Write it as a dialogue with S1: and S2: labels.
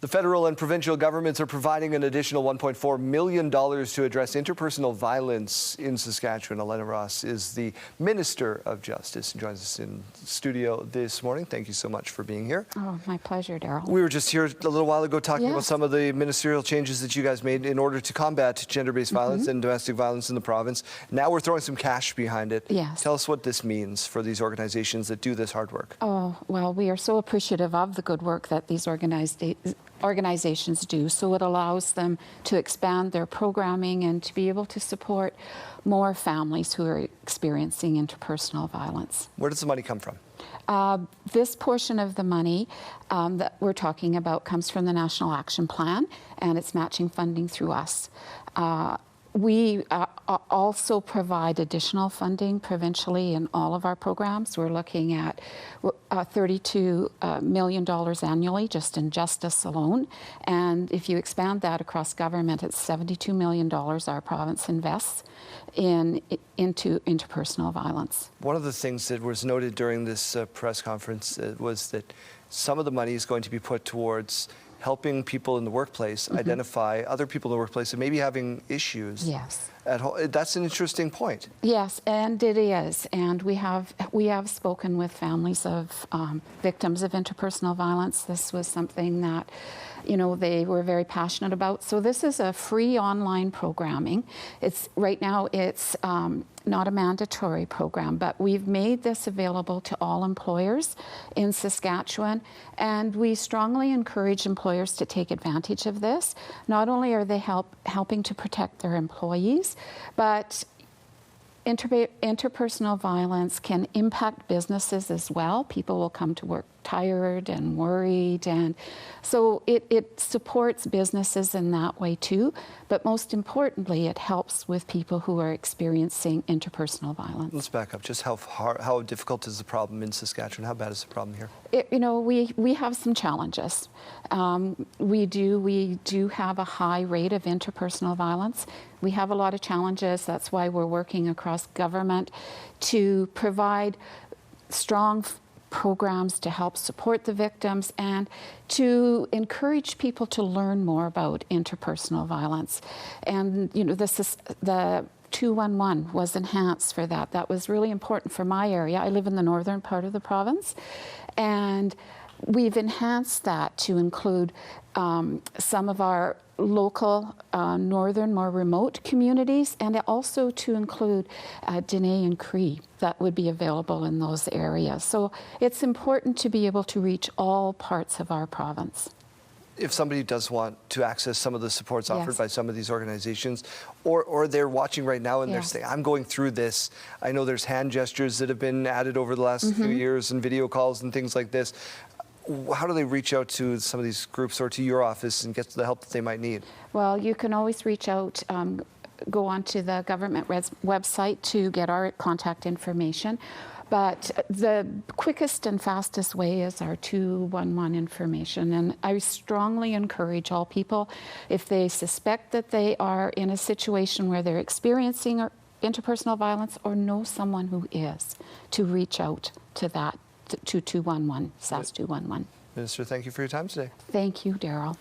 S1: The federal and provincial governments are providing an additional $1.4 million to address interpersonal violence in Saskatchewan. Alana Ross is the Minister of Justice and joins us in studio this morning. Thank you so much for being here.
S2: Oh, my pleasure, Daryl.
S1: We were just here a little while ago talking about some of the ministerial changes that you guys made in order to combat gender-based violence and domestic violence in the province. Now we're throwing some cash behind it.
S2: Yes.
S1: Tell us what this means for these organizations that do this hard work.
S2: Oh, well, we are so appreciative of the good work that these organizations do. So it allows them to expand their programming and to be able to support more families who are experiencing interpersonal violence.
S1: Where does the money come from?
S2: This portion of the money that we're talking about comes from the National Action Plan, and it's matching funding through us. We also provide additional funding provincially in all of our programs. We're looking at $32 million annually just in justice alone. And if you expand that across government, it's $72 million our province invests into interpersonal violence.
S1: One of the things that was noted during this press conference was that some of the money is going to be put towards helping people in the workplace identify other people in the workplace that may be having issues.
S2: Yes.
S1: At home. That's an interesting point.
S2: Yes, and it is. And we have spoken with families of victims of interpersonal violence. This was something that, you know, they were very passionate about. So this is a free online programming. Right now it's not a mandatory program, but we've made this available to all employers in Saskatchewan, and we strongly encourage employers to take advantage of this. Not only are they helping to protect their employees, but interpersonal violence can impact businesses as well. People will come to work tired and worried, and so it supports businesses in that way too. But most importantly, it helps with people who are experiencing interpersonal violence.
S1: Let's back up. Just how difficult is the problem in Saskatchewan? How bad is the problem here?
S2: We have some challenges. We do have a high rate of interpersonal violence. We have a lot of challenges. That's why we're working across government to provide strong programs to help support the victims and to encourage people to learn more about interpersonal violence. And the 211 was enhanced for that. That was really important for my area. I live in the northern part of the province, and we've enhanced that to include some of our local, northern, more remote communities, and also to include Dene and Cree that would be available in those areas. So it's important to be able to reach all parts of our province.
S1: If somebody does want to access some of the supports offered by some of these organizations, or they're watching right now and they're saying, I'm going through this. I know there's hand gestures that have been added over the last few years and video calls and things like this. How do they reach out to some of these groups or to your office and get the help that they might need? Well,
S2: you can always reach out, go onto the government website to get our contact information. But the quickest and fastest way is our 211 information. And I strongly encourage all people, if they suspect that they are in a situation where they're experiencing interpersonal violence or know someone who is, to reach out to that, to 211, Sask 211.
S1: Minister, thank you for your time today.
S2: Thank you, Daryl.